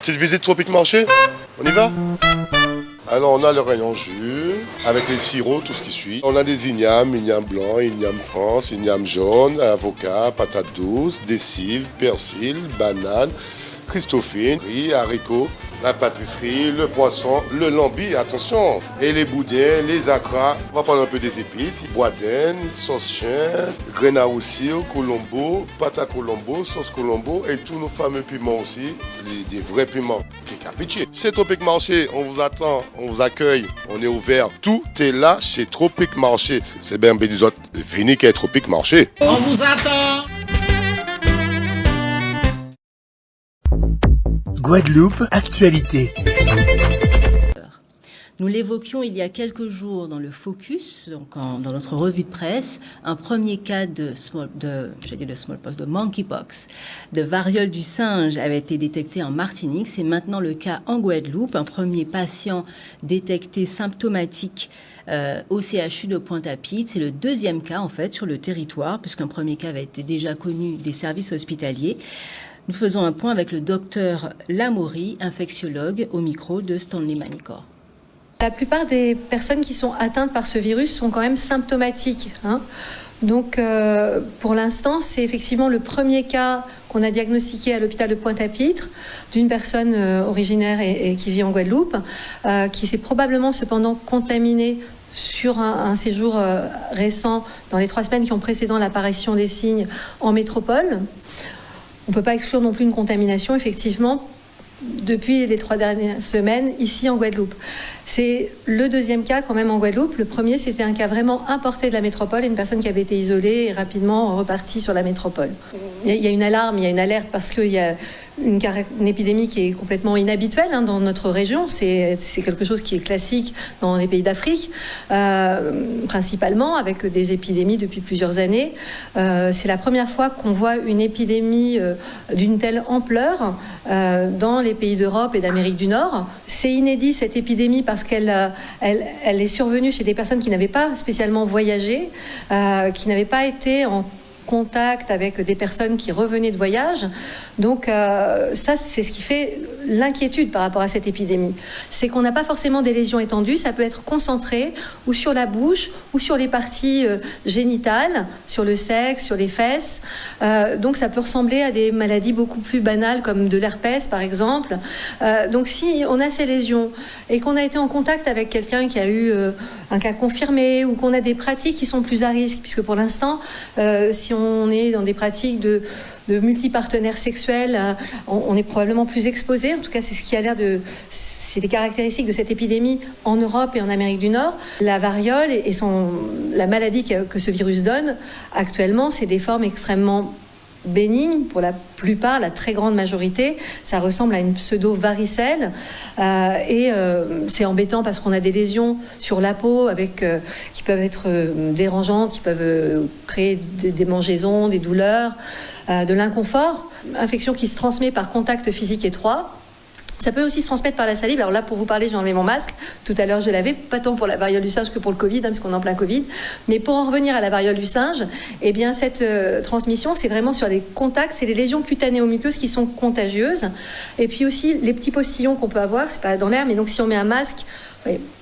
Petite visite Tropique Marché, on y va? Alors on a le rayon jus, avec les sirops, tout ce qui suit. On a des ignames blanc, igname France, igname jaune, avocat, patates douces, des cives, persil, bananes, christophine, riz, haricots, la pâtisserie, le poisson, le lambi, attention, et les boudins, les acras. On va parler un peu des épices, boudin, sauce chien, graines à roussir, colombo, pâte à colombo, sauce colombo et tous nos fameux piments aussi, des vrais piments. Pitié. Chez Tropique Marché, on vous attend, on vous accueille, on est ouvert. Tout est là chez Tropique Marché. C'est bien des autres, venez qu'à Tropique Marché. On vous attend. Guadeloupe, actualité. Nous l'évoquions il y a quelques jours dans le Focus, donc dans notre revue de presse, un premier cas de monkeypox, de variole du singe avait été détecté en Martinique. C'est maintenant le cas en Guadeloupe, un premier patient détecté symptomatique au CHU de Pointe-à-Pitre. C'est le deuxième cas en fait sur le territoire, puisqu'un premier cas avait été déjà connu des services hospitaliers. Nous faisons un point avec le docteur Lamoury, infectiologue, au micro de Stanley Manicor. La plupart des personnes qui sont atteintes par ce virus sont quand même symptomatiques. Donc, pour l'instant, c'est effectivement le premier cas qu'on a diagnostiqué à l'hôpital de Pointe-à-Pitre d'une personne originaire et qui vit en Guadeloupe, qui s'est probablement cependant contaminée sur un séjour récent dans les 3 semaines qui ont précédé l'apparition des signes en métropole. On ne peut pas exclure non plus une contamination, effectivement, depuis les 3 dernières semaines, ici en Guadeloupe. C'est le deuxième cas quand même en Guadeloupe. Le premier, c'était un cas vraiment importé de la métropole, une personne qui avait été isolée et rapidement repartie sur la métropole. Il y a une alarme, il y a une alerte parce qu'il y a une épidémie qui est complètement inhabituelle dans notre région. C'est quelque chose qui est classique dans les pays d'Afrique, principalement avec des épidémies depuis plusieurs années. C'est la première fois qu'on voit une épidémie d'une telle ampleur dans les pays d'Europe et d'Amérique du Nord. C'est inédit cette épidémie parce qu'elle est survenue chez des personnes qui n'avaient pas spécialement voyagé, qui n'avaient pas été en contact avec des personnes qui revenaient de voyage. Donc ça, c'est ce qui fait l'inquiétude par rapport à cette épidémie. C'est qu'on n'a pas forcément des lésions étendues, ça peut être concentré ou sur la bouche ou sur les parties génitales, sur le sexe, sur les fesses. Donc ça peut ressembler à des maladies beaucoup plus banales comme de l'herpès par exemple. Donc si on a ces lésions et qu'on a été en contact avec quelqu'un qui a eu un cas confirmé ou qu'on a des pratiques qui sont plus à risque, puisque pour l'instant, si on est dans des pratiques de multipartenaires sexuels, on est probablement plus exposé. En tout cas, c'est ce qui a l'air c'est les caractéristiques de cette épidémie en Europe et en Amérique du Nord. La variole et la maladie que ce virus donne actuellement, c'est des formes extrêmement bénignes pour la plupart, la très grande majorité. Ça ressemble à une pseudo-varicelle et c'est embêtant parce qu'on a des lésions sur la peau qui peuvent être dérangeantes, qui peuvent créer des démangeaisons, des douleurs, de l'inconfort. Infection qui se transmet par contact physique étroit. Ça peut aussi se transmettre par la salive. Alors là, pour vous parler, j'ai enlevé mon masque. Tout à l'heure, je l'avais, pas tant pour la variole du singe que pour le Covid, parce qu'on est en plein Covid. Mais pour en revenir à la variole du singe, eh bien, cette transmission, c'est vraiment sur des contacts, c'est les lésions cutanées ou muqueuses qui sont contagieuses. Et puis aussi, les petits postillons qu'on peut avoir, c'est pas dans l'air, mais donc si on met un masque,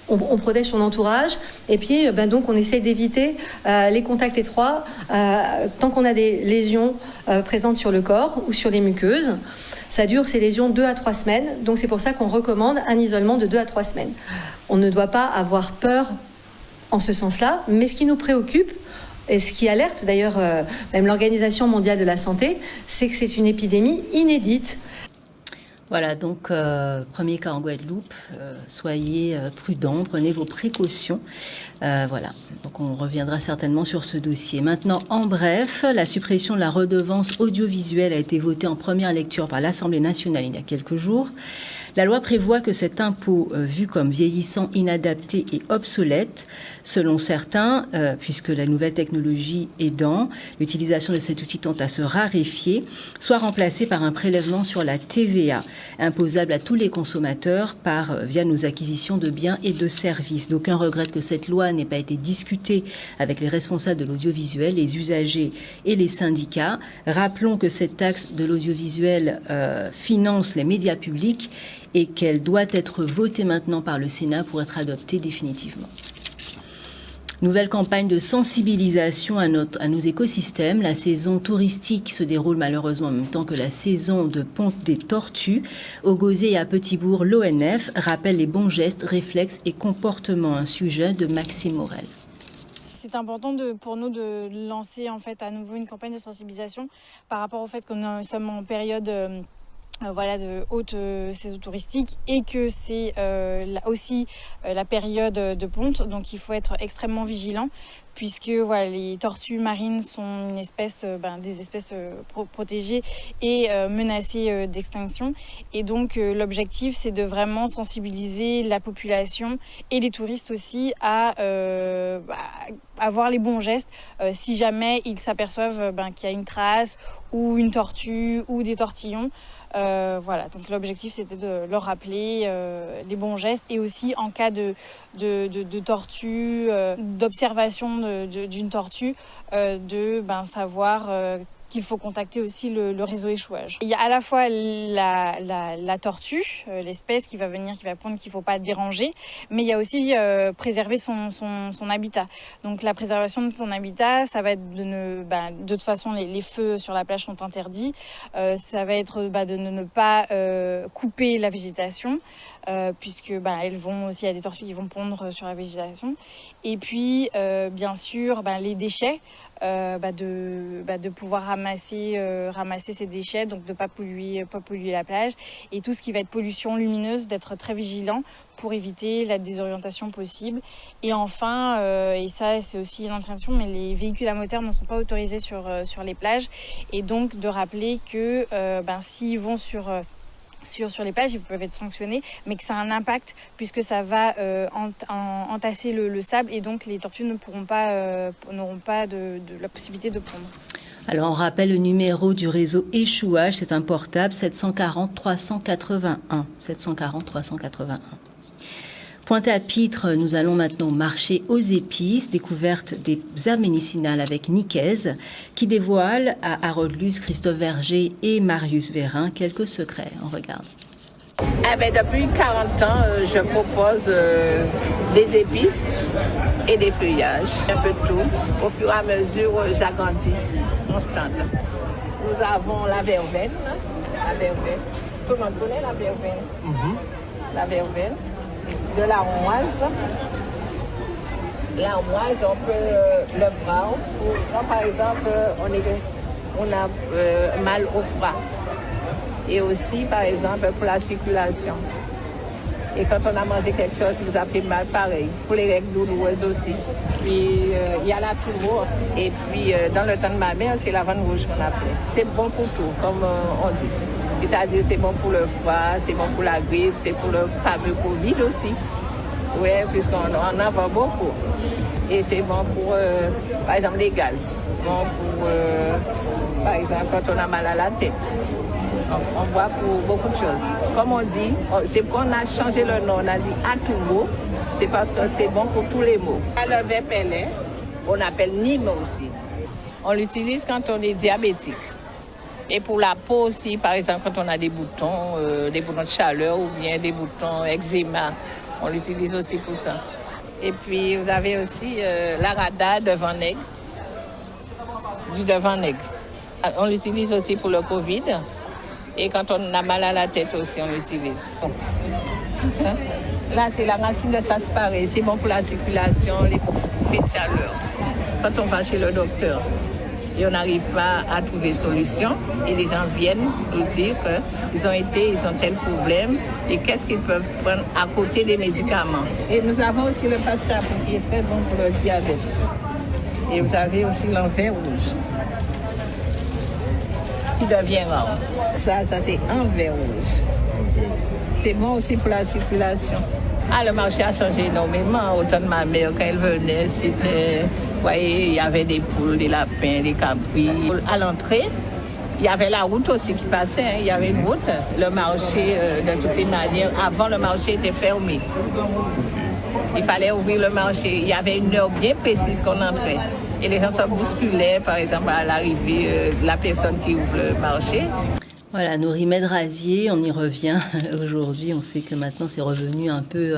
on protège son entourage. Et puis, donc, on essaie d'éviter les contacts étroits tant qu'on a des lésions présentes sur le corps ou sur les muqueuses. Ça dure, ces lésions, 2 à 3 semaines. Donc, c'est pour ça qu'on recommande un isolement de 2 à 3 semaines. On ne doit pas avoir peur en ce sens-là. Mais ce qui nous préoccupe, et ce qui alerte d'ailleurs même l'Organisation mondiale de la santé, c'est que c'est une épidémie inédite. Voilà, donc premier cas en Guadeloupe, soyez prudents, prenez vos précautions. Voilà, donc on reviendra certainement sur ce dossier. Maintenant, en bref, la suppression de la redevance audiovisuelle a été votée en première lecture par l'Assemblée nationale il y a quelques jours. La loi prévoit que cet impôt, vu comme vieillissant, inadapté et obsolète, selon certains, puisque la nouvelle technologie aidant, l'utilisation de cet outil tend à se raréfier, soit remplacé par un prélèvement sur la TVA. imposable à tous les consommateurs via nos acquisitions de biens et de services. D'aucuns regrettent que cette loi n'ait pas été discutée avec les responsables de l'audiovisuel, les usagers et les syndicats. Rappelons que cette taxe de l'audiovisuel finance les médias publics et qu'elle doit être votée maintenant par le Sénat pour être adoptée définitivement. Nouvelle campagne de sensibilisation à nos écosystèmes. La saison touristique se déroule malheureusement en même temps que la saison de ponte des tortues. Au Gauzet et à Petit-Bourg, l'ONF rappelle les bons gestes, réflexes et comportements. Un sujet de Maxime Morel. C'est important pour nous de lancer en fait à nouveau une campagne de sensibilisation par rapport au fait que nous sommes en période de haute saison touristique et que c'est aussi la période de ponte, donc il faut être extrêmement vigilant puisque les tortues marines sont des espèces protégées et menacées d'extinction. Et donc l'objectif, c'est de vraiment sensibiliser la population et les touristes aussi à avoir les bons gestes si jamais ils s'aperçoivent qu'il y a une trace ou une tortue ou des tortillons. Donc l'objectif c'était de leur rappeler les bons gestes et aussi en cas de tortue, d'observation d'une tortue, savoir qu'il faut contacter aussi le réseau échouage. Il y a à la fois la tortue, l'espèce qui va pondre, qu'il ne faut pas déranger, mais il y a aussi préserver son habitat. Donc la préservation de son habitat, ça va être de toute façon les feux sur la plage sont interdits, ça va être de ne pas couper la végétation. Puisque elles vont aussi, il y a des tortues qui vont pondre sur la végétation. Et puis bien sûr les déchets, de pouvoir ramasser ces déchets, donc de pas polluer la plage, et tout ce qui va être pollution lumineuse, d'être très vigilant pour éviter la désorientation possible. Et enfin, et ça c'est aussi une intention, mais les véhicules à moteur ne sont pas autorisés sur les plages, et donc de rappeler que s'ils vont sur les plages, ils peuvent être sanctionnés, mais que ça a un impact puisque ça va entasser le sable, et donc les tortues n'auront pas de la possibilité de pondre. Alors on rappelle le numéro du réseau échouage, c'est un portable 740 381. 740 381. Pointe-à-Pitre, nous allons maintenant marcher aux épices, découverte des herbes médicinales avec Nicaise, qui dévoile à Harold Luce, Christophe Verger et Marius Vérin quelques secrets. On regarde. Depuis 40 ans, je propose des épices et des feuillages, un peu de tout. Au fur et à mesure, j'agrandis mon stand. Nous avons la verveine. Tout le monde connaît la verveine. La verveine. De l'armoise. L'armoise, on peut le prendre. Quand par exemple, on a mal au froid. Et aussi, par exemple, pour la circulation. Et quand on a mangé quelque chose qui nous a fait mal, pareil. Pour les règles douloureuses aussi. Puis, il y a la tourreau. Et puis, dans le temps de ma mère, c'est la vanne rouge qu'on appelait. C'est bon pour tout, comme on dit. C'est-à-dire, c'est bon pour le froid, c'est bon pour la grippe, c'est pour le fameux Covid aussi. Oui, puisqu'on en a beaucoup. Et c'est bon pour, par exemple, les gaz. Bon pour, par exemple, quand on a mal à la tête. On voit pour beaucoup de choses. Comme on dit, c'est qu'on a changé le nom, on a dit Atubo, c'est parce que c'est bon pour tous les maux. Le verpellet, on appelle Nîmes aussi. On l'utilise quand on est diabétique. Et pour la peau aussi, par exemple, quand on a des boutons de chaleur ou bien des boutons eczéma, on l'utilise aussi pour ça. Et puis, vous avez aussi l'arada de vinaigre, du de vinaigre. On l'utilise aussi pour le Covid. Et quand on a mal à la tête aussi, on l'utilise. Là, c'est la racine de sarsaparille. C'est bon pour la circulation, les bouffées de chaleur. Quand on va chez le docteur et on n'arrive pas à trouver solution, et les gens viennent nous dire qu'ils ont tel problème et qu'est-ce qu'ils peuvent prendre à côté des médicaments. Et nous avons aussi le pasteur qui est très bon pour le diabète. Et vous avez aussi l'enfer rouge qui devient rare. Ça c'est envers rouge. C'est bon aussi pour la circulation. Le marché a changé énormément. Autant de ma mère, quand elle venait, c'était, vous voyez, il y avait des poules, des lapins, des capris. À l'entrée, Il y avait la route aussi qui passait, hein. Il y avait une route. Le marché, de toutes les manières, avant le marché était fermé. Il fallait ouvrir le marché. Il y avait une heure bien précise qu'on entrait. Et les gens se bousculaient, par exemple, à l'arrivée de la personne qui ouvre le marché. Voilà, nos remèdes rasiers, on y revient aujourd'hui. On sait que maintenant c'est revenu un peu...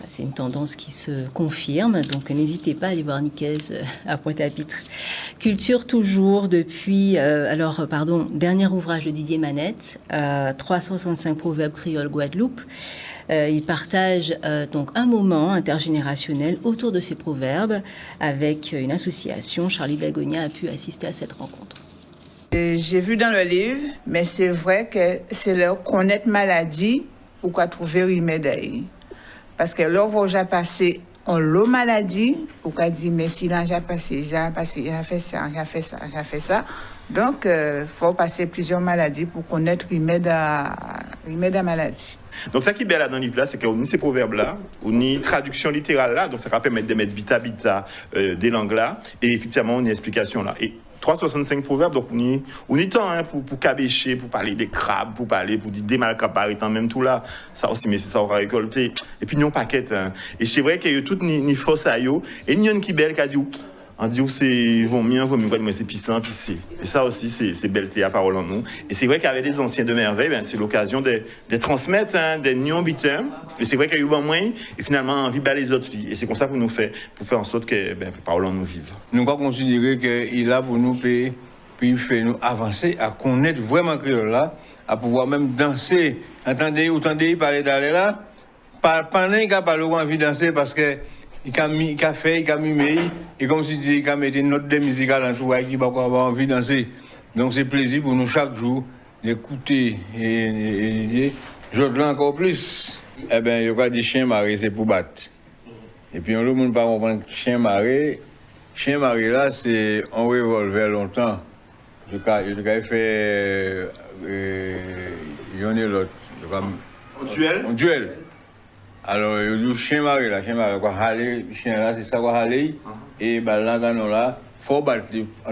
c'est une tendance qui se confirme, donc n'hésitez pas à aller voir Nicaise à Pointe-à-Pitre. Culture toujours depuis, dernier ouvrage de Didier Manette, 365 proverbes créoles Guadeloupe. Il partage donc un moment intergénérationnel autour de ces proverbes avec une association. Charlie Dagonia a pu assister à cette rencontre. J'ai vu dans le livre, mais c'est vrai que c'est leur connaître maladie pour quoi trouver remède. Parce que là, on va passer en l'eau maladie, pour qu'on dise, mais si là, j'ai fait ça. Donc, il faut passer plusieurs maladies pour connaître remède à maladie. Donc, ça qui est bien là dans le livre, c'est qu'on a ces proverbes-là, on a une traduction littérale là, donc ça va permettre de mettre bita des langues là, et effectivement, on a une explication là. Et 365 proverbes, donc on y temps hein, pour cabécher, pour parler des crabes, pour dire des malcapares, étant même tout là, ça aussi, mais c'est ça, on va récolter. Et puis, nous, on paquet. Hein. Et c'est vrai qu'il y a toute une force à eux. Et il y a une qui belle qui a dit, on dit, c'est vaut mieux, mais c'est puissant, puis c'est. Et ça aussi, c'est belleté à parole en nous. Et c'est vrai qu'avec les anciens de merveille, ben, c'est l'occasion de transmettre hein, des nions bitins. Et c'est vrai qu'il y a eu moins, et finalement, envie de les autres. Et c'est comme ça pour nous faire en sorte que parole en nous vive. Nous avons considéré qu'il est là pour nous payer, puis faire nous avancer, à connaître vraiment créole là, à pouvoir même danser. Entendez, parler d'aller là, pendant qu'il n'a pas envie de danser parce que. Il a fait, il a mimé, et comme si il a mis une note de musique à l'entour qui va avoir envie de danser. Donc c'est plaisir pour nous chaque jour d'écouter et dire, je veux encore plus. Eh bien, il y a des chiens marés, c'est pour battre. Et puis on ne peut pas comprendre chien maré. Chien maré là, c'est un revolver longtemps. Je vais faire il y en a l'autre. Un duel. Alors, il y a chien maré là, chien là, c'est ça qu'on a allé. Et là, là, il faut battre.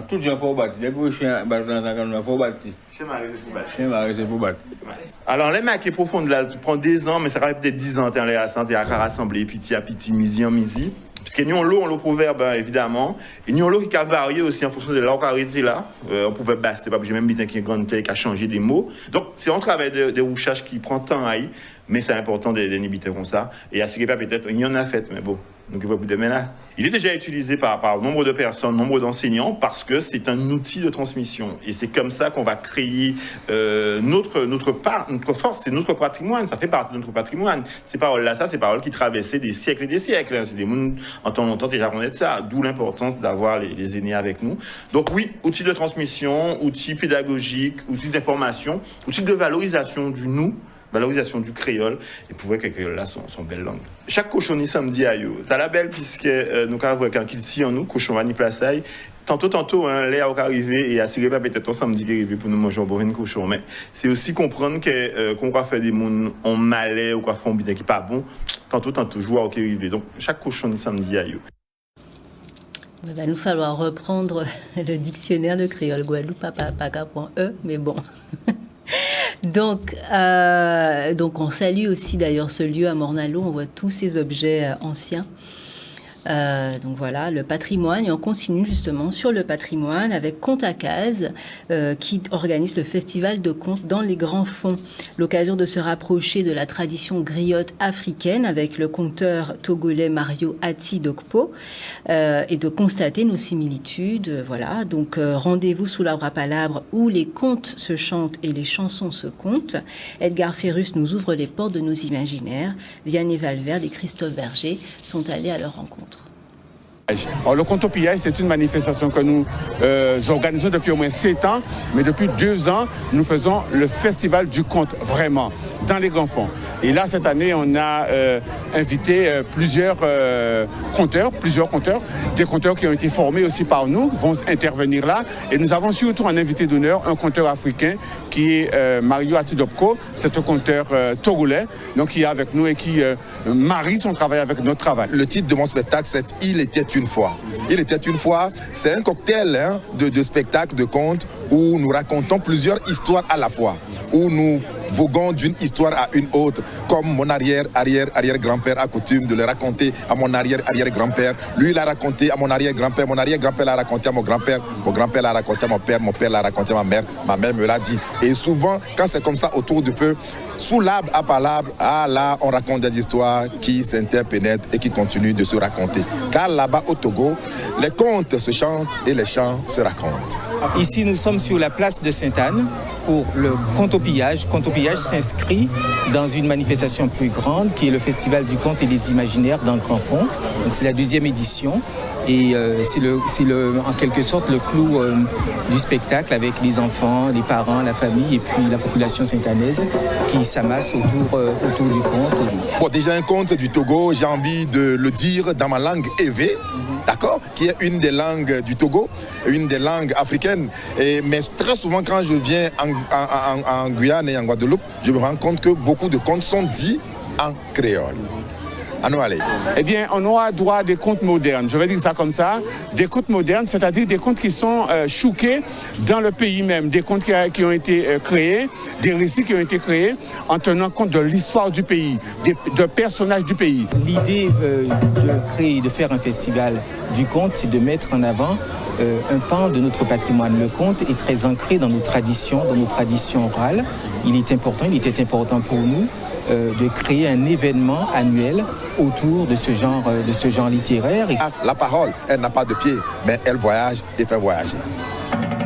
Tout le monde faut battre. Depuis le chien il faut battre. Chien maré, c'est pour battre. Alors, les mecs qui sont profonds, là, prend des ans, mais ça va peut-être 10 ans, t'es à santé, à rassembler, petit à petit, misi en misi. Parce qu'il y a l'eau proverbe, hein, évidemment. Et il y a l'eau qui a varié aussi en fonction de la localité là. On pouvait baster, pas obligé même bien qu'il y ait une grande taille qui a changé des mots. Donc, c'est un travail de rouchage qui prend temps à y. Mais c'est important d'éviter comme ça. Et à ce qui peut-être, il y en a fait, mais bon, donc il va plus de là. Il est déjà utilisé par nombre de personnes, nombre d'enseignants, parce que c'est un outil de transmission. Et c'est comme ça qu'on va créer notre force, c'est notre patrimoine, ça fait partie de notre patrimoine. Ces paroles-là, c'est des paroles qui traversaient des siècles et des siècles. C'est des mondes en temps longtemps déjà connaître ça, d'où l'importance d'avoir les aînés avec nous. Donc oui, outil de transmission, outil pédagogique, outil d'information, outil de valorisation du nous, valorisation du créole, et pour voir que les créoles là sont belles langues. Chaque cochon ni samedi à yo. T'as la belle puisque nous avons voir quand il tire en nous, cochon ni plaçaille. Tantôt, hein, l'air va arriver et assurer pas peut-être un samedi qui arrive pour nous manger un bon cochon. Mais c'est aussi comprendre que qu'on va faire des monde en malais ou quoi font bien qui pas bon. Tantôt, jouer qui arrive. Donc chaque cochon ni samedi à yo. Il va nous falloir reprendre le dictionnaire de créole Guadeloupe, papa.e, mais bon. Donc on salue aussi d'ailleurs ce lieu à Morne-à-l'Eau, on voit tous ces objets anciens. Donc voilà, le patrimoine, et on continue justement sur le patrimoine avec Conte à Case qui organise le festival de contes dans les grands fonds. L'occasion de se rapprocher de la tradition griotte africaine avec le conteur togolais Mario Ati Dokpo et de constater nos similitudes. Voilà, donc rendez-vous sous l'arbre à palabres où les contes se chantent et les chansons se content. Edgar Ferrus nous ouvre les portes de nos imaginaires. Vianney Valverde et Christophe Berger sont allés à leur rencontre. Alors, le conte au pillage, c'est une manifestation que nous organisons depuis au moins 7 ans, mais depuis 2 ans, nous faisons le festival du conte, vraiment, dans les grands fonds. Et là, cette année, on a invité plusieurs conteurs, des conteurs qui ont été formés aussi par nous, vont intervenir là. Et nous avons surtout un invité d'honneur, un conteur africain, qui est Mario Ati Dokpo, c'est un conteur togolais, donc qui est avec nous et qui marie son travail avec notre travail. Le titre de mon spectacle, c'est « Il était une fois ». Il était une fois, c'est un cocktail de spectacles, de contes, où nous racontons plusieurs histoires à la fois, où nous voguons d'une histoire à une autre, comme mon arrière-grand-père a coutume de le raconter à mon arrière-grand-père. Lui, il a raconté à mon arrière-grand-père l'a raconté à mon grand-père l'a raconté à mon père l'a raconté à ma mère me l'a dit. Et souvent, quand c'est comme ça autour du feu, sous l'arbre à palabre, là, on raconte des histoires qui s'interpénètrent et qui continuent de se raconter. Car là-bas au Togo, les contes se chantent et les chants se racontent. Ici, nous sommes sur la place de Sainte-Anne pour le conte au pillage. Conte au pillage s'inscrit dans une manifestation plus grande qui est le Festival du conte et des imaginaires dans le Grand Fond. Donc c'est la 2e édition et c'est en quelque sorte le clou du spectacle avec les enfants, les parents, la famille et puis la population sainte-anaise qui s'amasse autour du conte. Bon, déjà un conte du Togo, j'ai envie de le dire dans ma langue évé, d'accord, qui est une des langues du Togo, une des langues africaines. Mais très souvent, quand je viens en Guyane et en Guadeloupe, je me rends compte que beaucoup de contes sont dits en créole. Eh bien, on aura droit à des contes modernes, je vais dire ça comme ça, des contes modernes, c'est-à-dire des contes qui sont chouqués dans le pays même, des contes qui ont été créés, des récits qui ont été créés en tenant compte de l'histoire du pays, de personnages du pays. L'idée de faire un festival du conte, c'est de mettre en avant un pan de notre patrimoine. Le conte est très ancré dans nos traditions orales. Il était important pour nous de créer un événement annuel autour de ce genre littéraire. La parole, elle n'a pas de pied, mais elle voyage et fait voyager.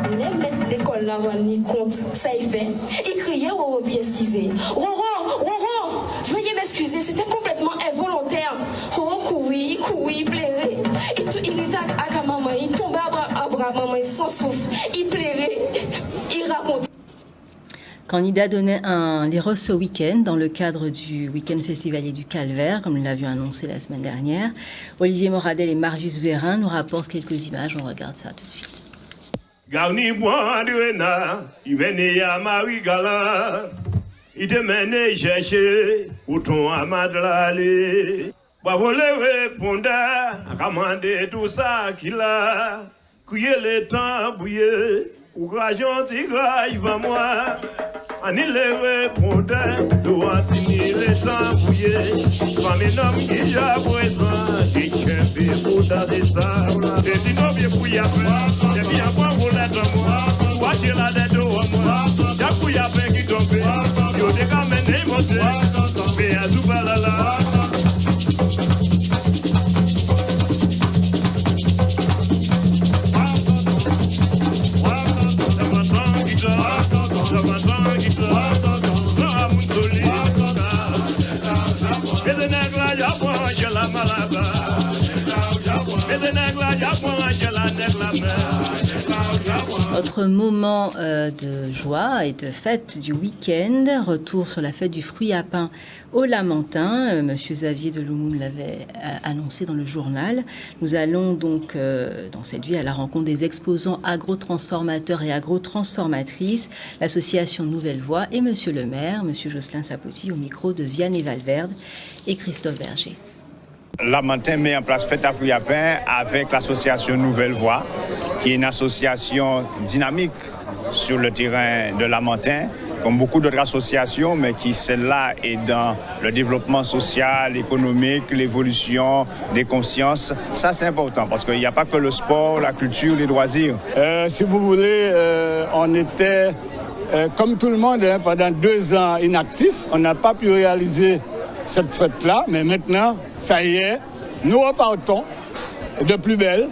Les maîtres d'école là, ni compte, ça y fait. Ils criaient, oh, puis excusez. Ronron, veuillez m'excuser, c'était complètement involontaire. Ronron couille, plairait. Il arrivait à maman, il tombait à bras maman, sans souffle. Il plairait, il racontait. Candidat donnait un Leros ce week-end dans le cadre du week-end festivalier du Calvaire, comme nous l'avions annoncé la semaine dernière. Olivier Moradel et Marius Vérin nous rapportent quelques images. On regarde ça tout de suite. Gauni Boandrena, il venait à Marie-Gala, il te menait chercher où ton amadlale. Bravo le répondant, à commander tout ça qu'il a, couiller le temps bouillé, ou rajon tigage pas moi. Ani le répondant, doit tenir le temps bouillé, comme un homme qui a besoin de chemper pour des sables. Et si nous bien bouillé après, j'ai bien voir pour la moi, ou acheter la tête au moi, j'ai bouillé après qui tombe, yo te camène monter, mais à tout balala. Autre moment de joie et de fête du week-end, retour sur la fête du fruit à pain au Lamentin. Monsieur Xavier Deloumoun l'avait annoncé dans le journal. Nous allons donc dans cette ville à la rencontre des exposants agrotransformateurs et agrotransformatrices, l'association Nouvelle Voie et Monsieur le maire, Monsieur Jocelyn Saposi, au micro de Vianney Valverde et Christophe Berger. Lamentin met en place Fête à fruits à pain avec l'association Nouvelle Voie, qui est une association dynamique sur le terrain de Lamentin, comme beaucoup d'autres associations, mais qui, celle-là, est dans le développement social, économique, l'évolution des consciences. Ça, c'est important, parce qu'il n'y a pas que le sport, la culture, les loisirs. Si vous voulez, on était, comme tout le monde, pendant 2 ans inactifs. On n'a pas pu réaliser cette fête-là, mais maintenant, ça y est, nous repartons de plus belle.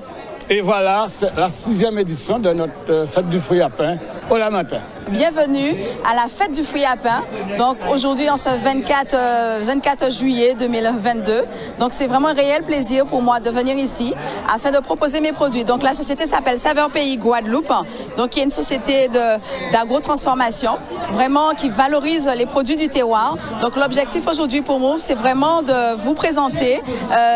Et voilà, c'est la 6e édition de notre fête du fruit à pain au Lamentin. Bienvenue à la fête du fruit à pain. Donc aujourd'hui, en ce 24 juillet 2022. Donc c'est vraiment un réel plaisir pour moi de venir ici afin de proposer mes produits. Donc la société s'appelle Saveur Pays Guadeloupe, donc qui est une société d'agrotransformation, vraiment qui valorise les produits du terroir. Donc l'objectif aujourd'hui pour moi, c'est vraiment de vous présenter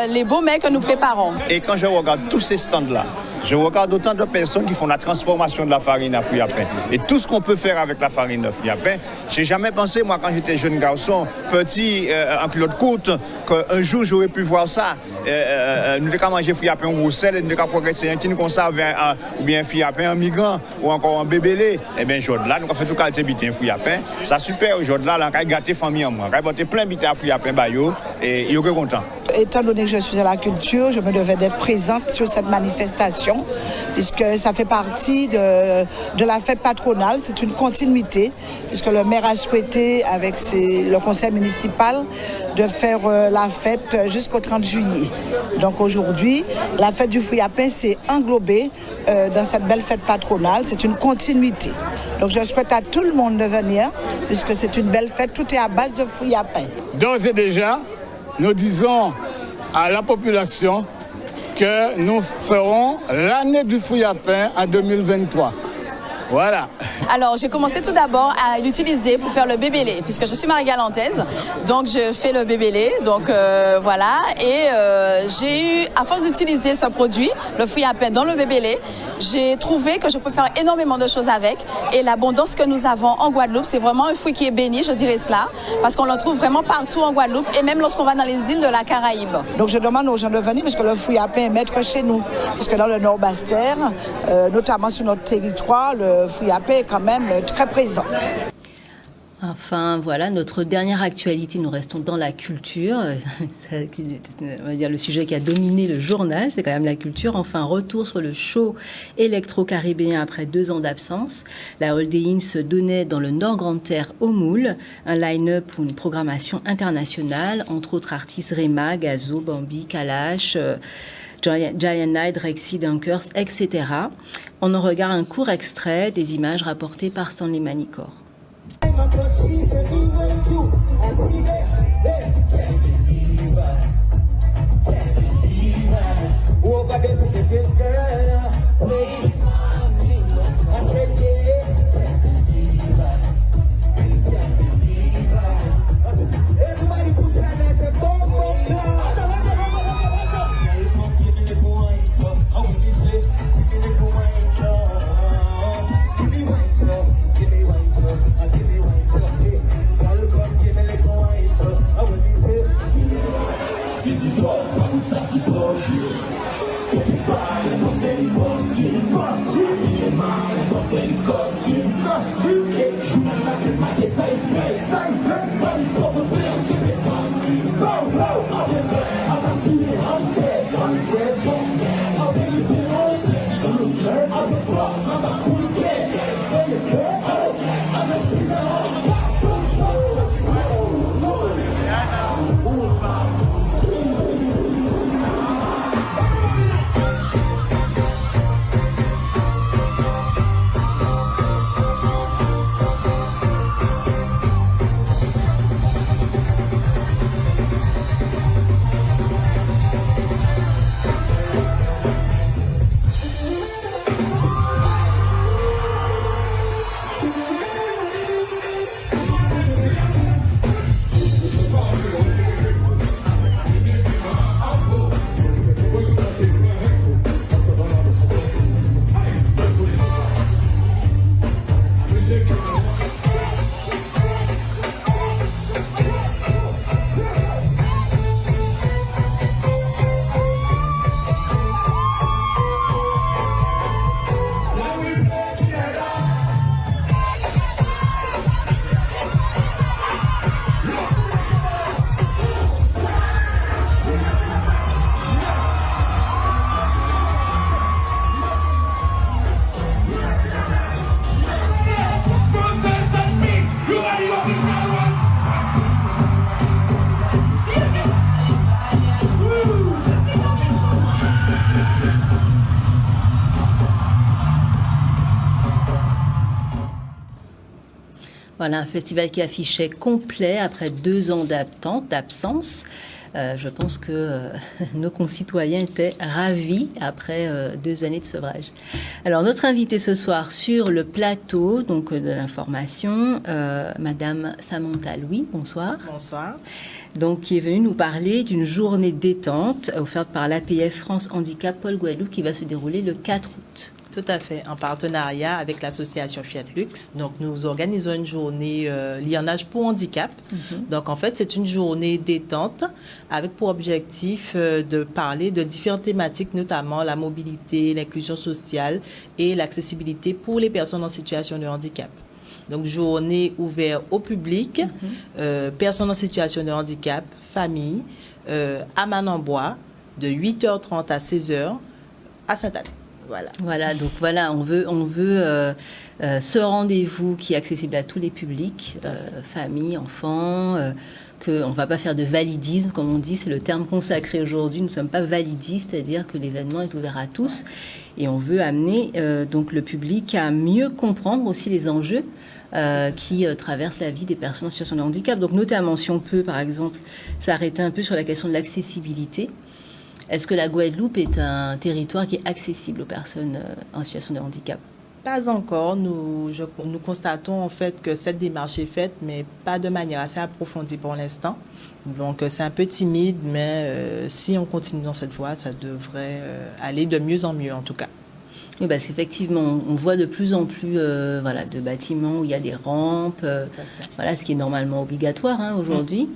les beaux mets que nous préparons. Et quand je regarde tous ces stands-là, je regarde autant de personnes qui font la transformation de la farine à fruits à pain. Et tout ce qu'on peut faire avec la farine de fruits à pain. J'ai jamais pensé, moi, quand j'étais jeune garçon, petit, en culotte courte, qu'un jour j'aurais pu voir ça. Nous avons mangé fruits à pain au sel, et nous avons progressé un qui nous conserve ou bien fruits à pain en migrant ou encore en bébélé. Eh bien, aujourd'hui, là, nous avons fait tout qualité de fruits à pain. Ça super aujourd'hui, là, on a gâté famille en moi. On a gâté plein de fruits à pain, et ils sont contents. Étant donné que je suis à la culture, je me devais d'être présente sur cette manifestation, puisque ça fait partie de la fête patronale. C'est une continuité, puisque le maire a souhaité, avec le conseil municipal, de faire la fête jusqu'au 30 juillet. Donc aujourd'hui, la fête du fruit à pain s'est englobée dans cette belle fête patronale. C'est une continuité. Donc je souhaite à tout le monde de venir, puisque c'est une belle fête. Tout est à base de fruits à pain. D'ores et déjà, nous disons à la population que nous ferons l'année du fruit à pain en 2023. Voilà. Alors, j'ai commencé tout d'abord à l'utiliser pour faire le bébélé, puisque je suis marie-galantaise, donc je fais le bébélé, donc voilà. Et j'ai eu, à force d'utiliser ce produit, le fruit à pain dans le bébélé, j'ai trouvé que je peux faire énormément de choses avec. Et l'abondance que nous avons en Guadeloupe, c'est vraiment un fruit qui est béni, je dirais cela, parce qu'on le trouve vraiment partout en Guadeloupe, et même lorsqu'on va dans les îles de la Caraïbe. Donc je demande aux gens de venir, parce que le fruit à pain est maître chez nous, parce que dans le Nord-Bas-Terre, notamment sur notre territoire, le fruit à pain est quand même très présent. Enfin, voilà, notre dernière actualité, nous restons dans la culture. On va dire le sujet qui a dominé le journal, c'est quand même la culture. Enfin, retour sur le show électro-caribéen après 2 ans d'absence. La Holiday Inn se donnait dans le Nord Grande-Terre au Moule, un line-up ou une programmation internationale, entre autres artistes Rema, Gazo, Bambi, Kalash, Giant Night, Rexy, Dunkers, etc. On en regarde un court extrait des images rapportées par Stanley Manicor. Voilà, un festival qui affichait complet après 2 ans d'absence. Je pense que nos concitoyens étaient ravis après 2 années de sevrage. Alors, notre invitée ce soir sur le plateau donc, de l'information, Madame Samantha Louis, bonsoir. Bonsoir. Donc, qui est venue nous parler d'une journée détente offerte par l'APF France Handicap Pôle Guadeloupe qui va se dérouler le 4 août. Tout à fait, en partenariat avec l'association Fiat Lux. Donc, nous organisons une journée lionnage pour handicap. Donc, en fait, c'est une journée détente avec pour objectif de parler de différentes thématiques, notamment la mobilité, l'inclusion sociale et l'accessibilité pour les personnes en situation de handicap. Donc, journée ouverte au public, personnes en situation de handicap, famille, à Manon-Bois, de 8h30 à 16h à Sainte-Anne. Voilà, donc voilà, on veut ce rendez-vous qui est accessible à tous les publics, famille, enfants, qu'on ne va pas faire de validisme, comme on dit, c'est le terme consacré aujourd'hui, nous ne sommes pas validistes, c'est-à-dire que l'événement est ouvert à tous, et on veut amener donc le public à mieux comprendre aussi les enjeux qui traversent la vie des personnes en situation de handicap. Donc notamment, si on peut, par exemple, s'arrêter un peu sur la question de l'accessibilité. Est-ce que la Guadeloupe est un territoire qui est accessible aux personnes en situation de handicap? Pas encore. Nous constatons en fait que cette démarche est faite, mais pas de manière assez approfondie pour l'instant. Donc c'est un peu timide, mais si on continue dans cette voie, ça devrait aller de mieux en mieux en tout cas. Oui, parce qu'effectivement, on voit de plus en plus de bâtiments où il y a des rampes, ce qui est normalement obligatoire aujourd'hui.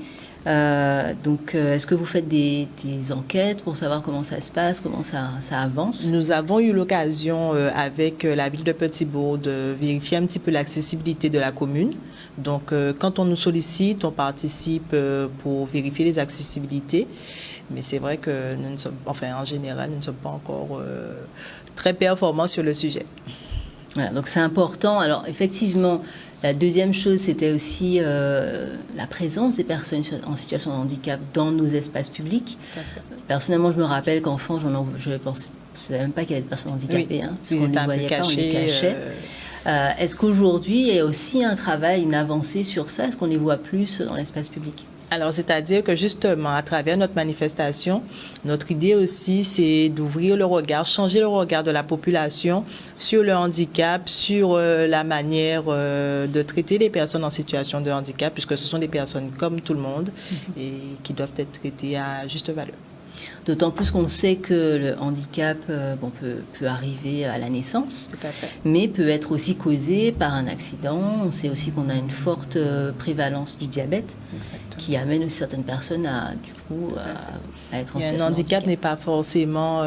Donc, est-ce que vous faites des enquêtes pour savoir comment ça se passe, comment ça avance? Nous avons eu l'occasion avec la ville de Petit-Bourg de vérifier un petit peu l'accessibilité de la commune. Donc, quand on nous sollicite, on participe pour vérifier les accessibilités. Mais c'est vrai que nous ne sommes, en général, nous ne sommes pas encore très performants sur le sujet. Voilà, donc c'est important. Alors, effectivement, la deuxième chose, c'était aussi la présence des personnes en situation de handicap dans nos espaces publics. Personnellement, je me rappelle qu'enfant, je ne savais même pas qu'il y avait des personnes handicapées. Parce qu'on ne les voyait pas, on les cachait. Est-ce qu'aujourd'hui, il y a aussi un travail, une avancée sur ça? Est-ce qu'on les voit plus dans l'espace public? Alors, c'est-à-dire que justement, à travers notre manifestation, notre idée aussi, c'est d'ouvrir le regard, changer le regard de la population sur le handicap, sur la manière de traiter les personnes en situation de handicap, puisque ce sont des personnes comme tout le monde et qui doivent être traitées à juste valeur. D'autant plus qu'on sait que le handicap peut arriver à la naissance, mais peut être aussi causé par un accident. On sait aussi qu'on a une forte prévalence du diabète qui amène aussi certaines personnes à être en situation de un handicap n'est pas forcément...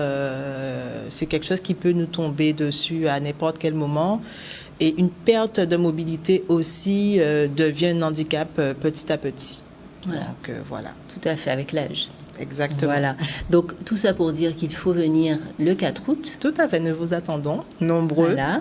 c'est quelque chose qui peut nous tomber dessus à n'importe quel moment. Et une perte de mobilité aussi devient un handicap petit à petit. Voilà. Donc, voilà. Tout à fait, avec l'âge. Exactement. Voilà. Donc, tout ça pour dire qu'il faut venir le 4 août. Tout à fait, nous vous attendons, nombreux. Voilà.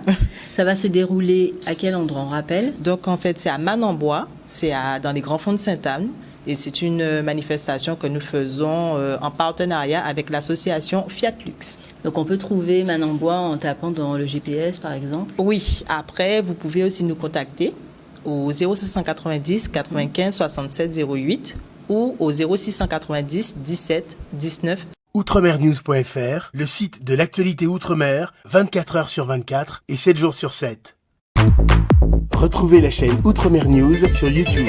Ça va se dérouler à quel endroit, on rappelle? Donc, en fait, c'est à Manon-Bois, c'est dans les Grands Fonds de Sainte-Anne. Et c'est une manifestation que nous faisons en partenariat avec l'association Fiat Lux. Donc, on peut trouver Manon-Bois en tapant dans le GPS, par exemple? Oui. Après, vous pouvez aussi nous contacter au 0690 95 67 08 ou au 0690 17 19. Outremernews.fr, le site de l'actualité Outre-mer, 24 heures sur 24 et 7 jours sur 7. Retrouvez la chaîne Outremer News sur YouTube.